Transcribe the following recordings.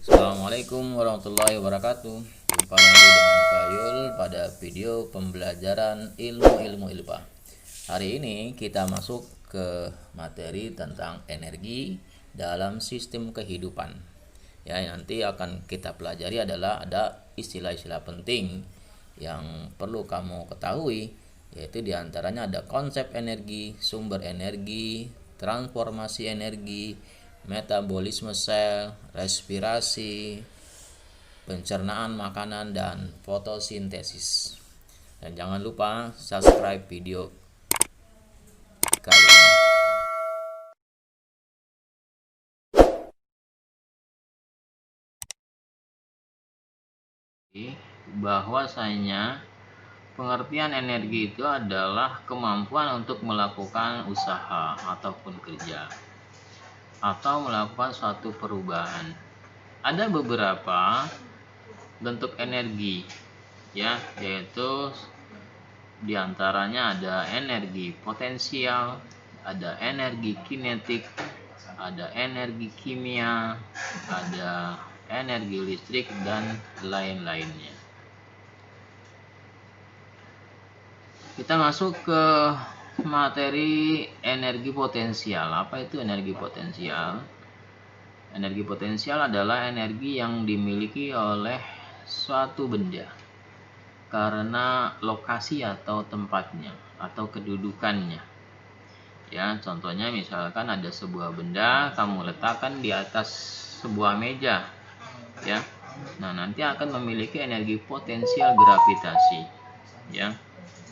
Assalamualaikum warahmatullahi wabarakatuh. Jumpa lagi dengan Kayul pada video pembelajaran ilmu-ilmu ILPA. Hari ini kita masuk ke materi tentang energi dalam sistem kehidupan. Ya, nanti akan kita pelajari adalah ada istilah-istilah penting yang perlu kamu ketahui, yaitu diantaranya ada konsep energi, sumber energi, transformasi energi, metabolisme sel, respirasi, pencernaan makanan, dan fotosintesis. Dan jangan lupa subscribe video kali ini. Bahwasanya pengertian energi itu adalah kemampuan untuk melakukan usaha ataupun kerja atau melakukan suatu perubahan. Ada beberapa bentuk energi, ya, yaitu diantaranya ada energi potensial, ada energi kinetik, ada energi kimia, ada energi listrik, dan lain-lainnya. Kita masuk ke materi energi potensial. Apa itu energi potensial? Energi potensial adalah energi yang dimiliki oleh suatu benda karena lokasi atau tempatnya atau kedudukannya. Ya, contohnya misalkan ada sebuah benda kamu letakkan di atas sebuah meja, ya. Nah, nanti akan memiliki energi potensial gravitasi, ya.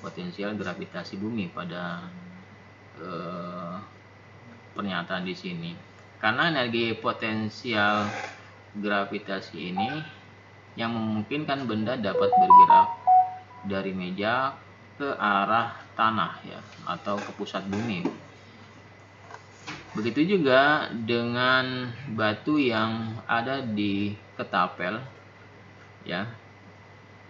Potensial gravitasi bumi pada pernyataan di sini. Karena energi potensial gravitasi ini yang memungkinkan benda dapat bergerak dari meja ke arah tanah, ya, atau ke pusat bumi. Begitu juga dengan batu yang ada di ketapel, ya.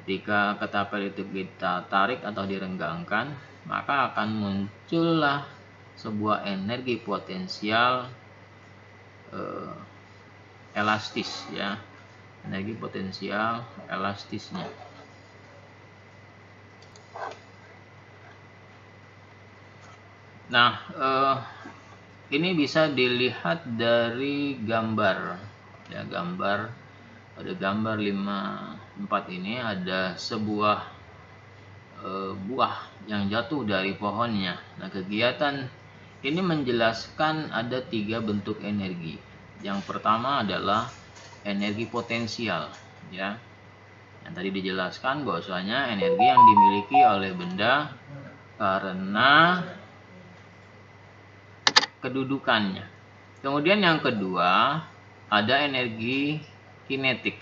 Ketika ketapel itu kita tarik atau direnggangkan, maka akan muncullah sebuah energi potensial elastis, ya. Energi potensial elastisnya. Nah, ini bisa dilihat dari gambar, ya. Pada gambar 54 ini ada sebuah buah yang jatuh dari pohonnya. Nah, kegiatan ini menjelaskan ada 3 bentuk energi. Yang pertama adalah energi potensial, ya. Yang tadi dijelaskan bahwasanya energi yang dimiliki oleh benda karena kedudukannya. Kemudian yang kedua ada energi kinetik,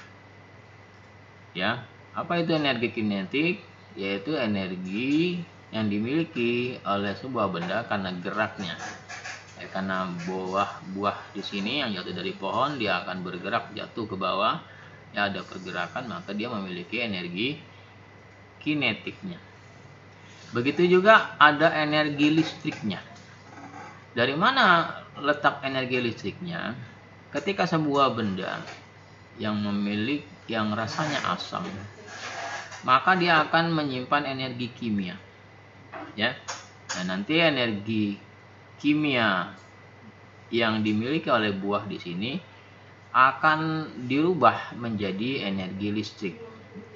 ya. Apa itu energi kinetik? Yaitu energi yang dimiliki oleh sebuah benda karena geraknya, ya, karena buah di sini yang jatuh dari pohon, dia akan bergerak jatuh ke bawah, ya, ada pergerakan, maka dia memiliki energi kinetiknya. Begitu juga ada energi listriknya. Dari mana letak energi listriknya? Ketika sebuah benda yang rasanya asam, maka dia akan menyimpan energi kimia, ya. Nah, nanti energi kimia yang dimiliki oleh buah di sini akan dirubah menjadi energi listrik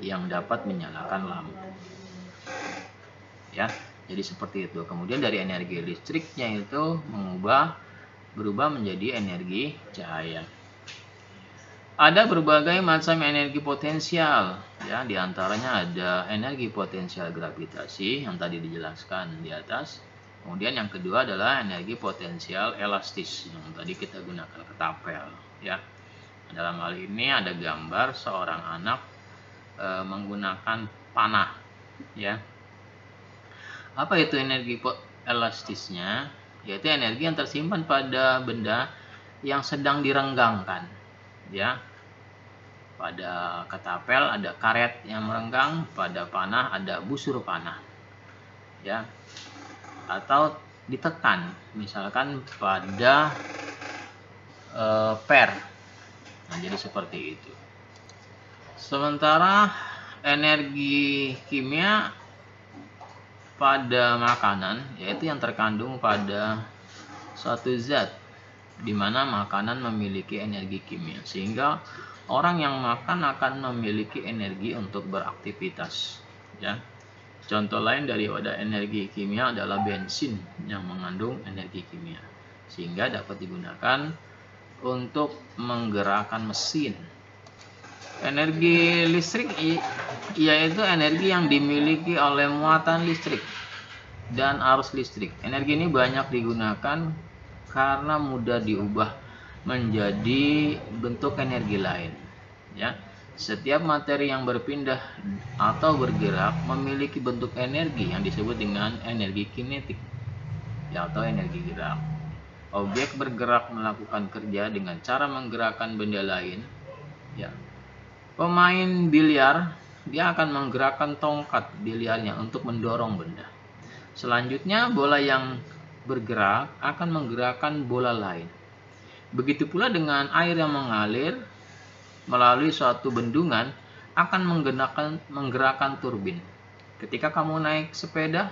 yang dapat menyalakan lampu, ya. Jadi seperti itu. Kemudian dari energi listriknya itu berubah menjadi energi cahaya. Ada berbagai macam energi potensial, ya. Diantaranya ada energi potensial gravitasi yang tadi dijelaskan di atas. Kemudian yang kedua adalah energi potensial elastis yang tadi kita gunakan ketapel, ya. Dalam hal ini ada gambar seorang anak menggunakan panah, ya. Apa itu energi elastisnya? Yaitu energi yang tersimpan pada benda yang sedang direnggangkan, ya. Pada ketapel ada karet yang merenggang, pada panah ada busur panah, ya. Atau ditekan, misalkan pada per, Nah, jadi seperti itu. Sementara energi kimia pada makanan, yaitu yang terkandung pada suatu zat, di mana makanan memiliki energi kimia, sehingga orang yang makan akan memiliki energi untuk beraktivitas. Ya, contoh lain daripada energi kimia adalah bensin yang mengandung energi kimia, sehingga dapat digunakan untuk menggerakkan mesin. Energi listrik yaitu energi yang dimiliki oleh muatan listrik dan arus listrik. Energi ini banyak digunakan karena mudah diubah menjadi bentuk energi lain. Ya, setiap materi yang berpindah atau bergerak memiliki bentuk energi yang disebut dengan energi kinetik, ya, atau energi gerak. Objek bergerak melakukan kerja dengan cara menggerakkan benda lain. Ya, pemain biliar dia akan menggerakkan tongkat biliarnya untuk mendorong benda. Selanjutnya, bola yang bergerak akan menggerakkan bola lain. Begitu pula dengan air yang mengalir melalui suatu bendungan akan menggerakkan turbin. Ketika kamu naik sepeda,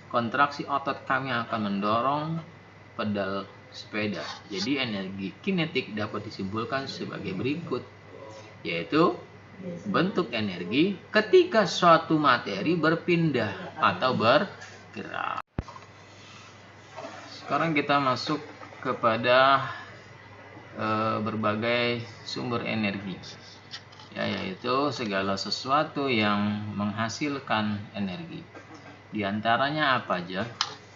kontraksi otot kami akan mendorong pedal sepeda. Jadi energi kinetik dapat disimpulkan sebagai berikut, yaitu bentuk energi ketika suatu materi berpindah atau bergerak. Sekarang kita masuk kepada berbagai sumber energi, ya, yaitu segala sesuatu yang menghasilkan energi. Di antaranya apa aja?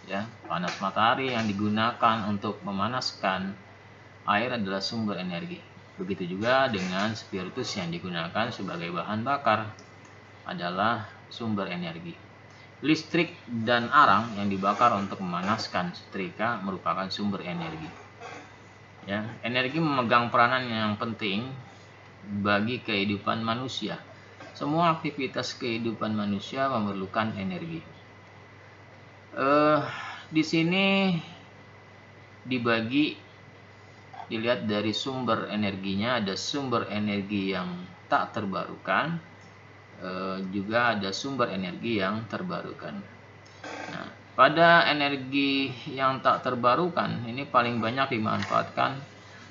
Ya, panas matahari yang digunakan untuk memanaskan air adalah sumber energi. Begitu juga dengan spiritus yang digunakan sebagai bahan bakar adalah sumber energi. Listrik dan arang yang dibakar untuk memanaskan setrika merupakan sumber energi. Ya, energi memegang peranan yang penting bagi kehidupan manusia. Semua aktivitas kehidupan manusia memerlukan energi. Di sini dilihat dari sumber energinya, ada sumber energi yang tak terbarukan, juga ada sumber energi yang terbarukan. Nah, pada energi yang tak terbarukan ini paling banyak dimanfaatkan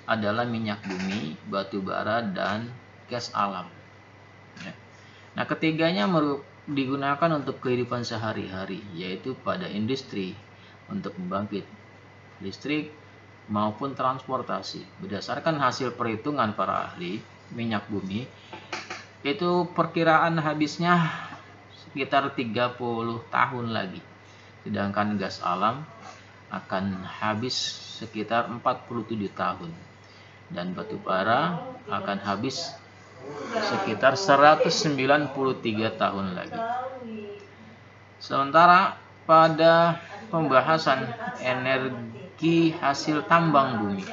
adalah minyak bumi, batu bara, dan gas alam. Ya. Nah, ketiganya digunakan untuk kehidupan sehari-hari, yaitu pada industri untuk membangkit listrik maupun transportasi. Berdasarkan hasil perhitungan para ahli, minyak bumi itu perkiraan habisnya sekitar 30 tahun lagi. Sedangkan gas alam akan habis sekitar 47 tahun. Dan batu bara akan habis sekitar 193 tahun lagi. Sementara pada pembahasan energi hasil tambang bumi,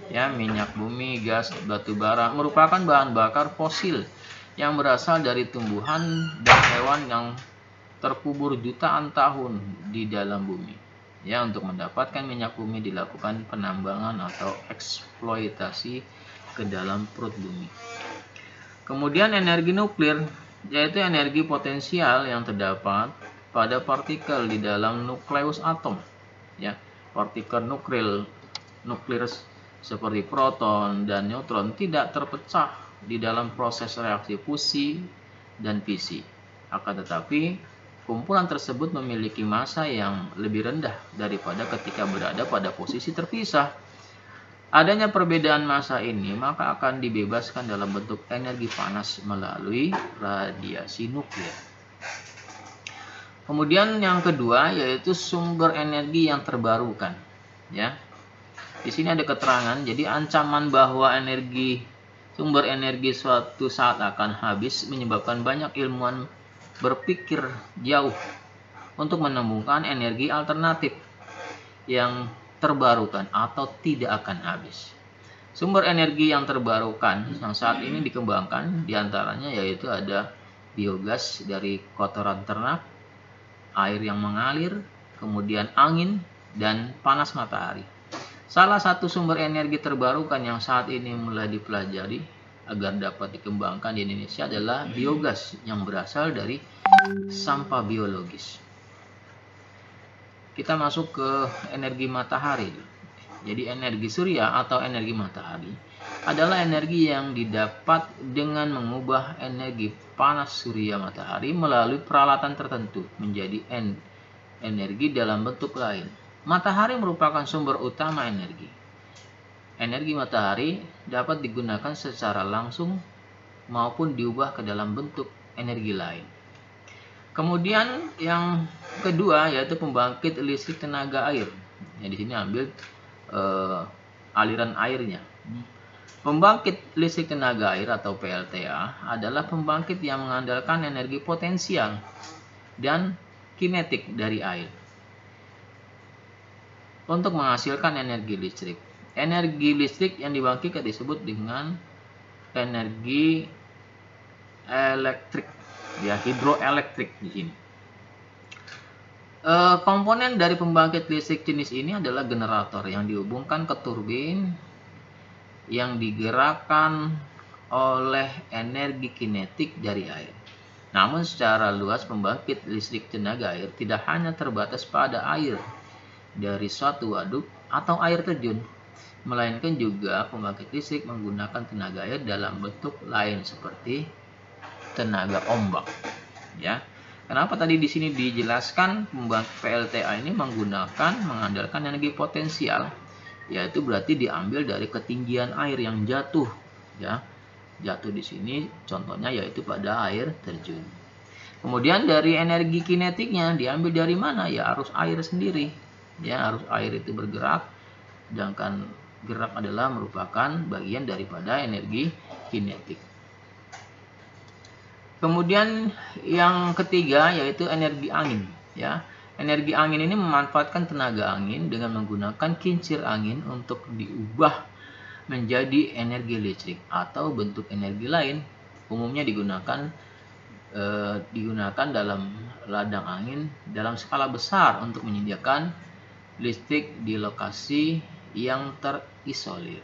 ya, minyak bumi, gas, batu bara merupakan bahan bakar fosil yang berasal dari tumbuhan dan hewan yang terkubur jutaan tahun di dalam bumi. Ya, untuk mendapatkan minyak bumi dilakukan penambangan atau eksploitasi ke dalam perut bumi. Kemudian energi nuklir, yaitu energi potensial yang terdapat pada partikel di dalam nukleus atom. Ya, partikel nuklir seperti proton dan neutron tidak terpecah di dalam proses reaksi fusi dan fisi. Akan tetapi, kumpulan tersebut memiliki massa yang lebih rendah daripada ketika berada pada posisi terpisah. Adanya perbedaan massa ini maka akan dibebaskan dalam bentuk energi panas melalui radiasi nuklir. Kemudian yang kedua yaitu sumber energi yang terbarukan. Ya, di sini ada keterangan. Jadi ancaman bahwa sumber energi suatu saat akan habis menyebabkan banyak ilmuwan berpikir jauh untuk menemukan energi alternatif yang terbarukan atau tidak akan habis. Sumber energi yang terbarukan yang saat ini dikembangkan diantaranya yaitu ada biogas dari kotoran ternak, air yang mengalir, kemudian angin, dan panas matahari. Salah satu sumber energi terbarukan yang saat ini mulai dipelajari agar dapat dikembangkan di Indonesia adalah biogas yang berasal dari sampah biologis. Kita masuk ke energi matahari. Jadi energi surya atau energi matahari adalah energi yang didapat dengan mengubah energi panas surya matahari melalui peralatan tertentu menjadi energi dalam bentuk lain. Matahari merupakan sumber utama energi. Energi matahari dapat digunakan secara langsung maupun diubah ke dalam bentuk energi lain. Kemudian yang kedua yaitu pembangkit listrik tenaga air. Ya, di sini ambil aliran airnya. Pembangkit listrik tenaga air atau PLTA adalah pembangkit yang mengandalkan energi potensial dan kinetik dari air untuk menghasilkan energi listrik. Energi listrik yang dibangkitkan disebut dengan energi elektrik, ya, hidroelektrik di sini. Komponen dari pembangkit listrik jenis ini adalah generator yang dihubungkan ke turbin yang digerakkan oleh energi kinetik dari air. Namun secara luas pembangkit listrik tenaga air tidak hanya terbatas pada air dari suatu waduk atau air terjun, melainkan juga pembangkit listrik menggunakan tenaga air dalam bentuk lain seperti tenaga ombak. Ya, kenapa tadi di sini dijelaskan pembangkit PLTA ini mengandalkan energi potensial, yaitu berarti diambil dari ketinggian air yang jatuh, ya, jatuh di sini contohnya yaitu pada air terjun. Kemudian dari energi kinetiknya diambil dari mana? Ya, arus air sendiri. Ya, arus air itu bergerak, sedangkan gerak adalah merupakan bagian daripada energi kinetik. Kemudian yang ketiga yaitu energi angin. Ya, energi angin ini memanfaatkan tenaga angin dengan menggunakan kincir angin untuk diubah menjadi energi listrik atau bentuk energi lain. Umumnya digunakan dalam ladang angin dalam skala besar untuk menyediakan listrik di lokasi yang terisolir.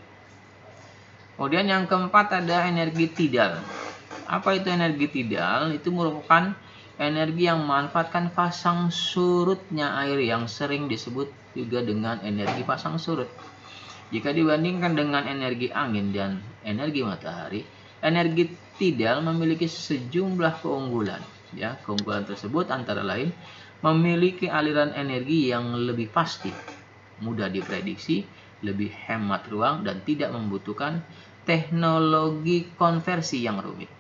Kemudian yang keempat ada energi tidal. Apa itu energi tidal? Itu merupakan energi yang memanfaatkan pasang surutnya air yang sering disebut juga dengan energi pasang surut. Jika dibandingkan dengan energi angin dan energi matahari, energi tidal memiliki sejumlah keunggulan. Ya, keunggulan tersebut antara lain memiliki aliran energi yang lebih pasti, mudah diprediksi, lebih hemat ruang, dan tidak membutuhkan teknologi konversi yang rumit.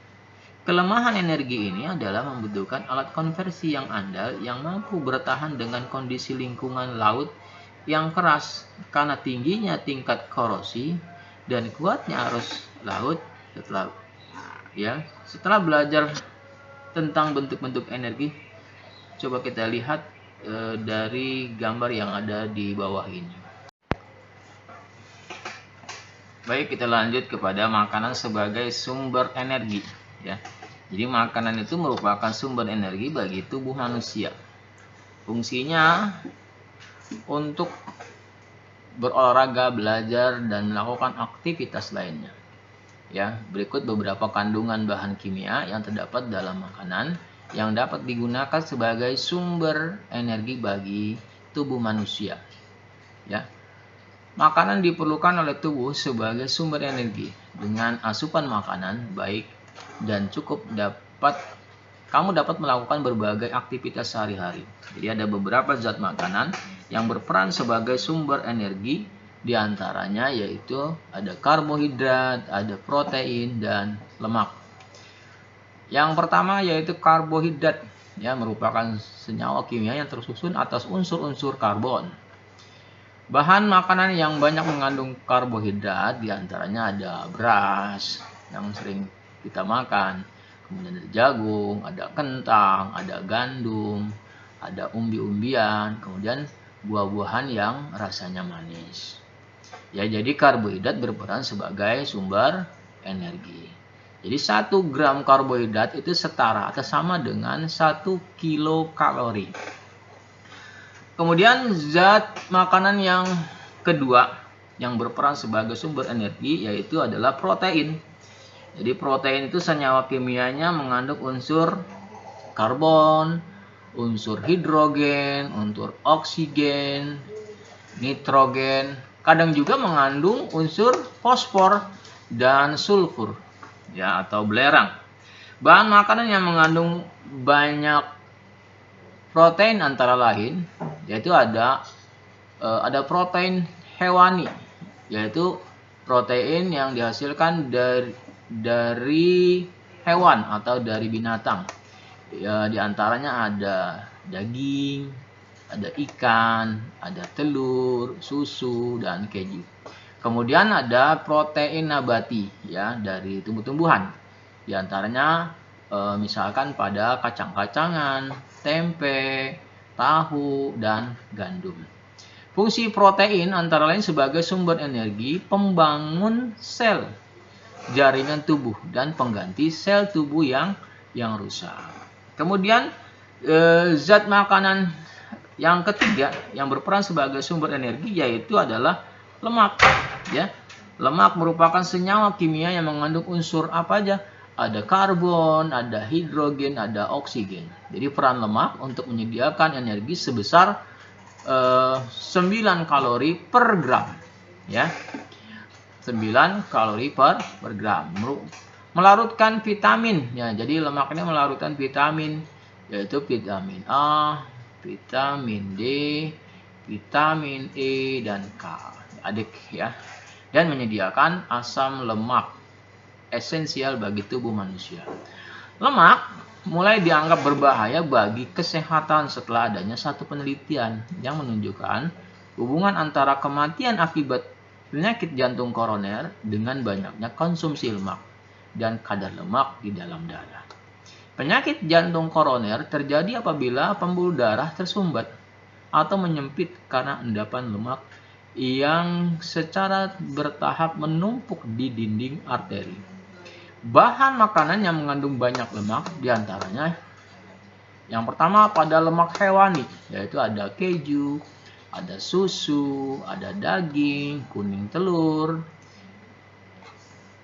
Kelemahan energi ini adalah membutuhkan alat konversi yang andal yang mampu bertahan dengan kondisi lingkungan laut yang keras karena tingginya tingkat korosi dan kuatnya arus laut. Setelah belajar tentang bentuk-bentuk energi, coba kita lihat dari gambar yang ada di bawah ini. Baik, kita lanjut kepada makanan sebagai sumber energi. Ya, jadi makanan itu merupakan sumber energi bagi tubuh manusia. Fungsinya untuk berolahraga, belajar, dan melakukan aktivitas lainnya. Ya, berikut beberapa kandungan bahan kimia yang terdapat dalam makanan yang dapat digunakan sebagai sumber energi bagi tubuh manusia. Ya, makanan diperlukan oleh tubuh sebagai sumber energi. Dengan asupan makanan baik dan cukup kamu dapat melakukan berbagai aktivitas sehari-hari. Jadi ada beberapa zat makanan yang berperan sebagai sumber energi, diantaranya yaitu ada karbohidrat, ada protein, dan lemak. Yang pertama yaitu karbohidrat, ya, merupakan senyawa kimia yang tersusun atas unsur-unsur karbon. Bahan makanan yang banyak mengandung karbohidrat diantaranya ada beras yang sering kita makan, kemudian ada jagung, ada kentang, ada gandum, ada umbi-umbian, kemudian buah-buahan yang rasanya manis. Ya, jadi karbohidrat berperan sebagai sumber energi. Jadi 1 gram karbohidrat itu setara atau sama dengan 1 kilokalori. Kemudian zat makanan yang kedua yang berperan sebagai sumber energi, yaitu adalah protein. Jadi protein itu senyawa kimianya mengandung unsur karbon, unsur hidrogen, unsur oksigen, nitrogen, kadang juga mengandung unsur fosfor dan sulfur, ya, atau belerang. Bahan makanan yang mengandung banyak protein antara lain yaitu ada protein hewani, yaitu protein yang dihasilkan dari hewan atau dari binatang. Ya, di antaranya ada daging, ada ikan, ada telur, susu, dan keju. Kemudian ada protein nabati, ya, dari tumbuh-tumbuhan. Di antaranya misalkan pada kacang-kacangan, tempe, tahu, dan gandum. Fungsi protein antara lain sebagai sumber energi, pembangun sel jaringan tubuh, dan pengganti sel tubuh yang rusak. Kemudian zat makanan yang ketiga yang berperan sebagai sumber energi yaitu adalah lemak, ya. Lemak merupakan senyawa kimia yang mengandung unsur apa aja? Ada karbon, ada hidrogen, ada oksigen. Jadi peran lemak untuk menyediakan energi sebesar 9 kalori per gram, ya. 9 kalori per gram. Melarutkan vitamin, ya. Jadi lemak ini melarutkan vitamin, yaitu vitamin A, vitamin D, vitamin E, dan K. Adik, ya. Dan menyediakan asam lemak esensial bagi tubuh manusia. Lemak mulai dianggap berbahaya bagi kesehatan setelah adanya satu penelitian yang menunjukkan hubungan antara kematian akibat penyakit jantung koroner dengan banyaknya konsumsi lemak dan kadar lemak di dalam darah. Penyakit jantung koroner terjadi apabila pembuluh darah tersumbat atau menyempit karena endapan lemak yang secara bertahap menumpuk di dinding arteri. Bahan makanan yang mengandung banyak lemak diantaranya yang pertama pada lemak hewani, yaitu ada keju, ada susu, ada daging, kuning telur,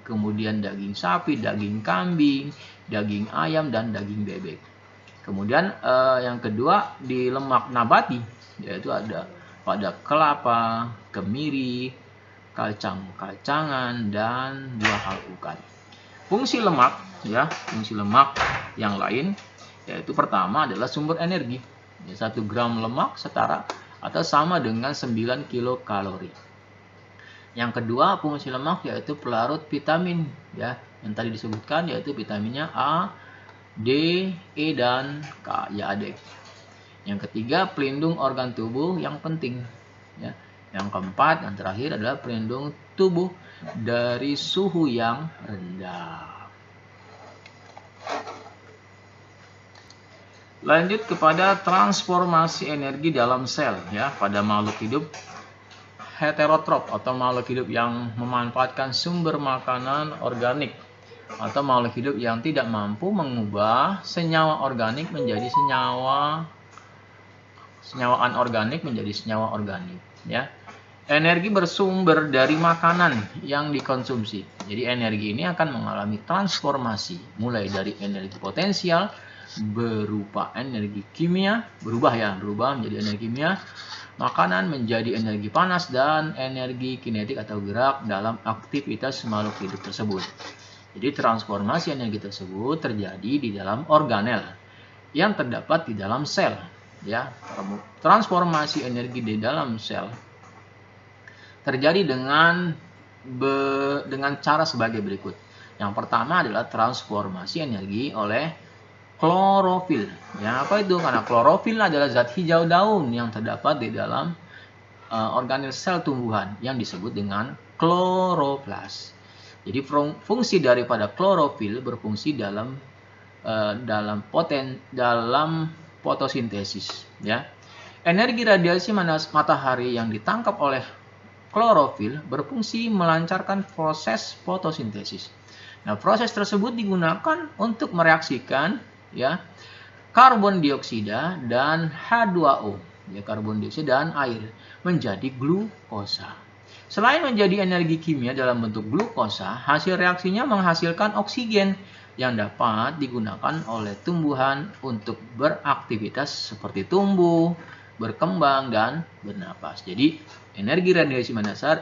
kemudian daging sapi, daging kambing, daging ayam, dan daging bebek. Kemudian yang kedua di lemak nabati, yaitu ada pada kelapa, kemiri, kacang-kacangan, dan buah alpukat. Fungsi lemak, ya, fungsi lemak yang lain yaitu pertama adalah sumber energi. 1 gram lemak setara atau sama dengan 9 kilokalori. Yang kedua, fungsi lemak yaitu pelarut vitamin, ya, yang tadi disebutkan, yaitu vitaminnya A, D, E, dan K, ya adik. Yang ketiga, pelindung organ tubuh yang penting, ya. Yang keempat dan terakhir adalah pelindung tubuh dari suhu yang rendah. Lanjut kepada transformasi energi dalam sel, ya, pada makhluk hidup heterotrop atau makhluk hidup yang memanfaatkan sumber makanan organik atau makhluk hidup yang tidak mampu mengubah senyawa organik menjadi senyawa anorganik menjadi senyawa organik, ya. Energi bersumber dari makanan yang dikonsumsi. Jadi energi ini akan mengalami transformasi mulai dari energi potensial berupa energi kimia, berubah menjadi energi kimia, makanan menjadi energi panas, dan energi kinetik atau gerak dalam aktivitas makhluk hidup tersebut. Jadi transformasi energi tersebut terjadi di dalam organel yang terdapat di dalam sel, ya. Transformasi energi di dalam sel terjadi dengan cara sebagai berikut. Yang pertama adalah transformasi energi oleh klorofil. Ya, apa itu? Karena klorofil adalah zat hijau daun yang terdapat di dalam organel sel tumbuhan yang disebut dengan kloroplas. Jadi fungsi daripada klorofil berfungsi dalam fotosintesis, ya. Energi radiasi matahari yang ditangkap oleh klorofil berfungsi melancarkan proses fotosintesis. Nah, proses tersebut digunakan untuk mereaksikan, ya, karbon dioksida dan H2O, ya, karbon dioksida dan air menjadi glukosa. Selain menjadi energi kimia dalam bentuk glukosa, hasil reaksinya menghasilkan oksigen yang dapat digunakan oleh tumbuhan untuk beraktivitas seperti tumbuh, berkembang, dan bernapas. Jadi, energi radiasi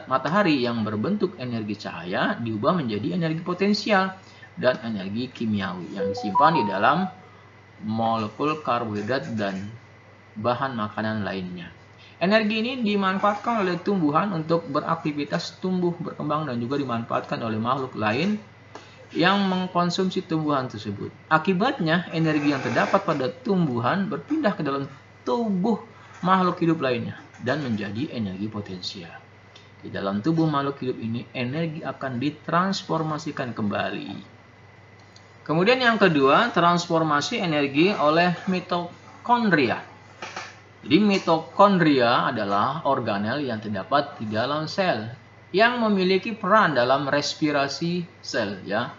matahari yang berbentuk energi cahaya diubah menjadi energi potensial dan energi kimiawi yang disimpan di dalam molekul karbohidrat dan bahan makanan lainnya. Energi ini dimanfaatkan oleh tumbuhan untuk beraktivitas tumbuh, berkembang, dan juga dimanfaatkan oleh makhluk lain yang mengkonsumsi tumbuhan tersebut. Akibatnya, energi yang terdapat pada tumbuhan berpindah ke dalam tubuh makhluk hidup lainnya dan menjadi energi potensial. Di dalam tubuh makhluk hidup ini, energi akan ditransformasikan kembali. Kemudian yang kedua, transformasi energi oleh mitokondria. Jadi mitokondria adalah organel yang terdapat di dalam sel yang memiliki peran dalam respirasi sel, ya,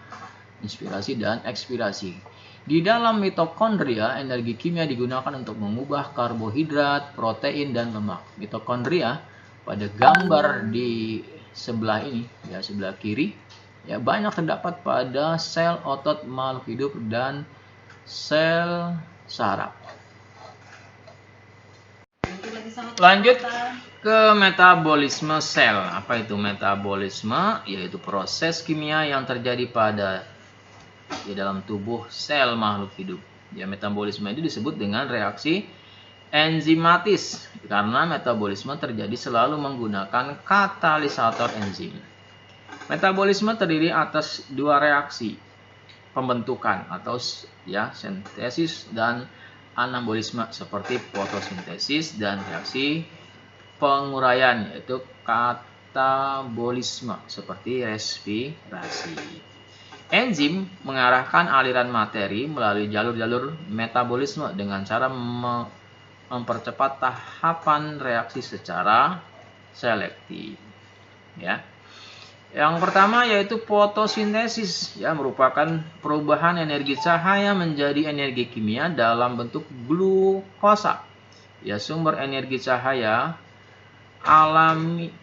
inspirasi dan ekspirasi. Di dalam mitokondria, energi kimia digunakan untuk mengubah karbohidrat, protein, dan lemak. Mitokondria pada gambar di sebelah ini, ya, sebelah kiri, ya, banyak terdapat pada sel otot makhluk hidup dan sel saraf. Lanjut ke metabolisme sel. Apa itu metabolisme? Yaitu proses kimia yang terjadi di dalam tubuh sel makhluk hidup. Ya, metabolisme itu disebut dengan reaksi enzimatis karena metabolisme terjadi selalu menggunakan katalisator enzim. Metabolisme terdiri atas dua reaksi, pembentukan atau, ya, sintesis dan anabolisme seperti fotosintesis, dan reaksi penguraian yaitu katabolisme seperti respirasi. Enzim mengarahkan aliran materi melalui jalur-jalur metabolisme dengan cara mempercepat tahapan reaksi secara selektif. Ya. Yang pertama yaitu fotosintesis, ya, merupakan perubahan energi cahaya menjadi energi kimia dalam bentuk glukosa. Ya, sumber energi cahaya alami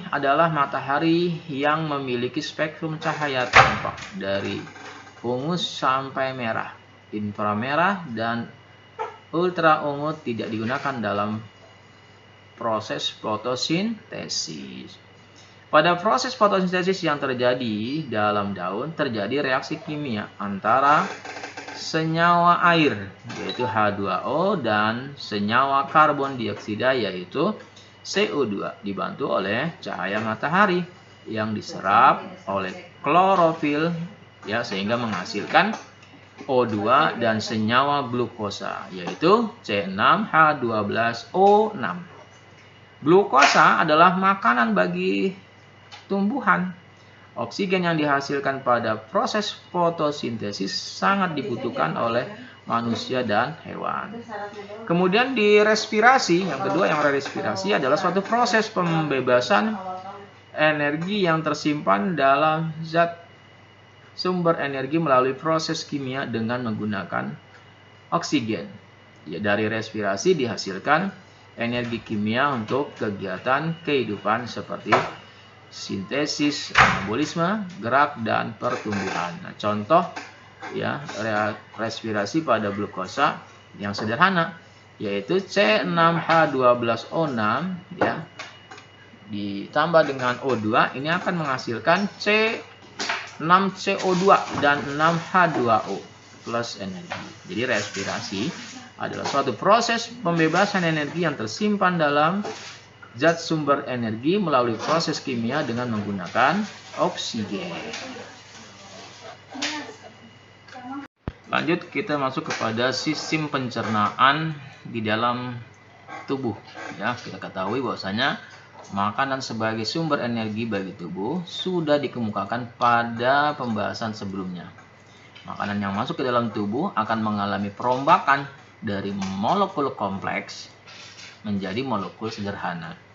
adalah matahari yang memiliki spektrum cahaya tampak dari ungu sampai merah, inframerah, dan ultraungu tidak digunakan dalam proses fotosintesis. Pada proses fotosintesis yang terjadi dalam daun, terjadi reaksi kimia antara senyawa air, yaitu H2O, dan senyawa karbon dioksida, yaitu CO2, dibantu oleh cahaya matahari yang diserap oleh klorofil, ya, sehingga menghasilkan O2 dan senyawa glukosa, yaitu C6H12O6. Glukosa adalah makanan bagi tumbuhan. Oksigen yang dihasilkan pada proses fotosintesis sangat dibutuhkan oleh manusia dan hewan. Kemudian di respirasi, yang kedua yang respirasi adalah suatu proses pembebasan energi yang tersimpan dalam zat sumber energi melalui proses kimia dengan menggunakan oksigen. Ya, dari respirasi dihasilkan energi kimia untuk kegiatan kehidupan seperti sintesis, anabolisme, gerak, dan pertumbuhan. Nah, contoh, ya, respirasi pada glukosa yang sederhana yaitu C6H12O6, ya, ditambah dengan O2, ini akan menghasilkan C6CO2 dan 6H2O plus energi. Jadi respirasi adalah suatu proses pembebasan energi yang tersimpan dalam zat sumber energi melalui proses kimia dengan menggunakan oksigen. Lanjut, kita masuk kepada sistem pencernaan di dalam tubuh. Ya, kita ketahui bahwasanya makanan sebagai sumber energi bagi tubuh sudah dikemukakan pada pembahasan sebelumnya. Makanan yang masuk ke dalam tubuh akan mengalami perombakan dari molekul kompleks menjadi molekul sederhana.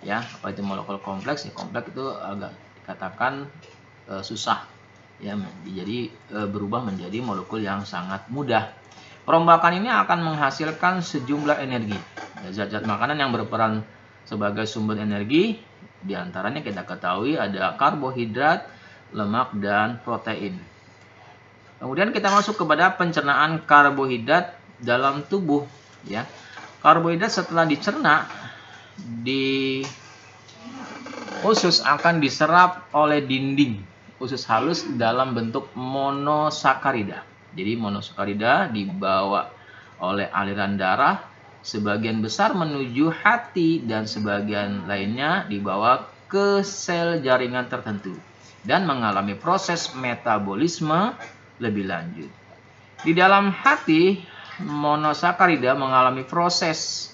Ya, apa itu molekul kompleks? Ya, kompleks itu agak dikatakan susah, ya, jadi berubah menjadi molekul yang sangat mudah. Perombakan ini akan menghasilkan sejumlah energi. Ya, zat-zat makanan yang berperan sebagai sumber energi. Di antaranya kita ketahui ada karbohidrat, lemak, dan protein. Kemudian kita masuk kepada pencernaan karbohidrat dalam tubuh, ya. Karbohidrat setelah dicerna di usus akan diserap oleh dinding usus halus dalam bentuk monosakarida. Jadi monosakarida dibawa oleh aliran darah, sebagian besar menuju hati dan sebagian lainnya dibawa ke sel jaringan tertentu dan mengalami proses metabolisme lebih lanjut. Di dalam hati, monosakarida mengalami proses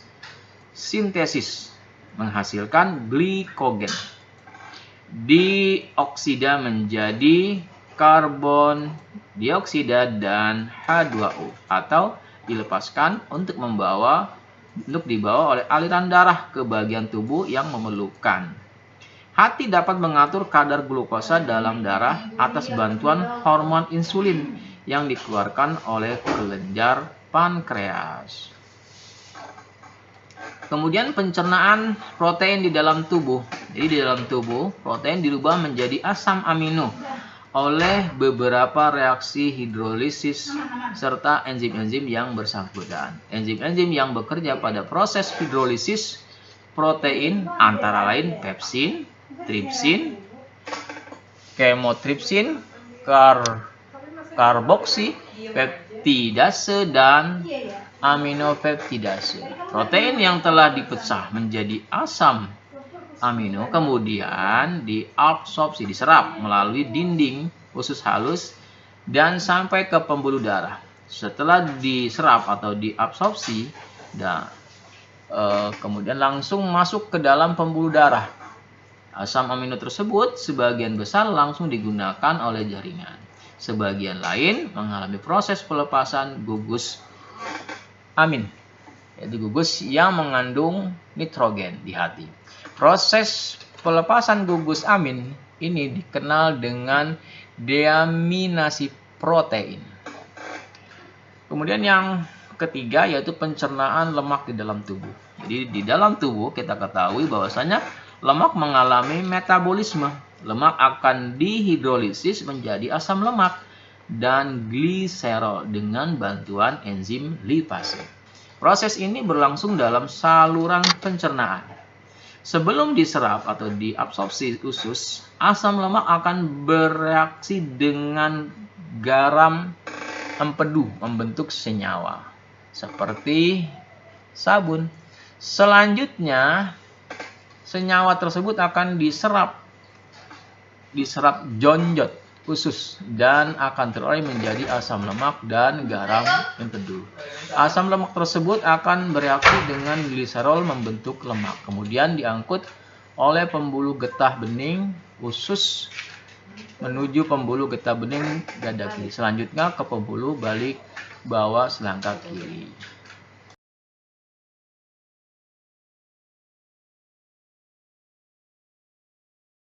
sintesis menghasilkan glikogen. Dioksida menjadi karbon dioksida dan H2O atau dilepaskan untuk dibawa oleh aliran darah ke bagian tubuh yang memerlukan. Hati dapat mengatur kadar glukosa dalam darah atas bantuan hormon insulin yang dikeluarkan oleh kelenjar pankreas. Kemudian pencernaan protein di dalam tubuh. Jadi di dalam tubuh, protein dirubah menjadi asam amino oleh beberapa reaksi hidrolisis serta enzim-enzim yang bersangkutan. Enzim-enzim yang bekerja pada proses hidrolisis protein antara lain pepsin, tripsin, kemotripsin, karboksi, peptidase, dan aminopeptidase. Protein yang telah dipecah menjadi asam amino kemudian diabsorpsi, diserap melalui dinding usus halus dan sampai ke pembuluh darah. Setelah diserap atau diabsorpsi, kemudian langsung masuk ke dalam pembuluh darah. Asam amino tersebut sebagian besar langsung digunakan oleh jaringan. Sebagian lain mengalami proses pelepasan gugus amin, yaitu gugus yang mengandung nitrogen di hati. Proses pelepasan gugus amin ini dikenal dengan deaminasi protein. Kemudian yang ketiga yaitu pencernaan lemak di dalam tubuh. Jadi di dalam tubuh kita ketahui bahwasanya lemak mengalami metabolisme. Lemak akan dihidrolisis menjadi asam lemak dan gliserol dengan bantuan enzim lipase. Proses ini berlangsung dalam saluran pencernaan. Sebelum diserap atau diabsorpsi usus, asam lemak akan bereaksi dengan garam empedu membentuk senyawa seperti sabun. Selanjutnya, senyawa tersebut akan diserap jonjot usus dan akan terolah menjadi asam lemak dan garam empedu. Asam lemak tersebut akan bereaksi dengan gliserol membentuk lemak. Kemudian diangkut oleh pembuluh getah bening usus menuju pembuluh getah bening dada kiri. Selanjutnya ke pembuluh balik bawah selangkah kiri.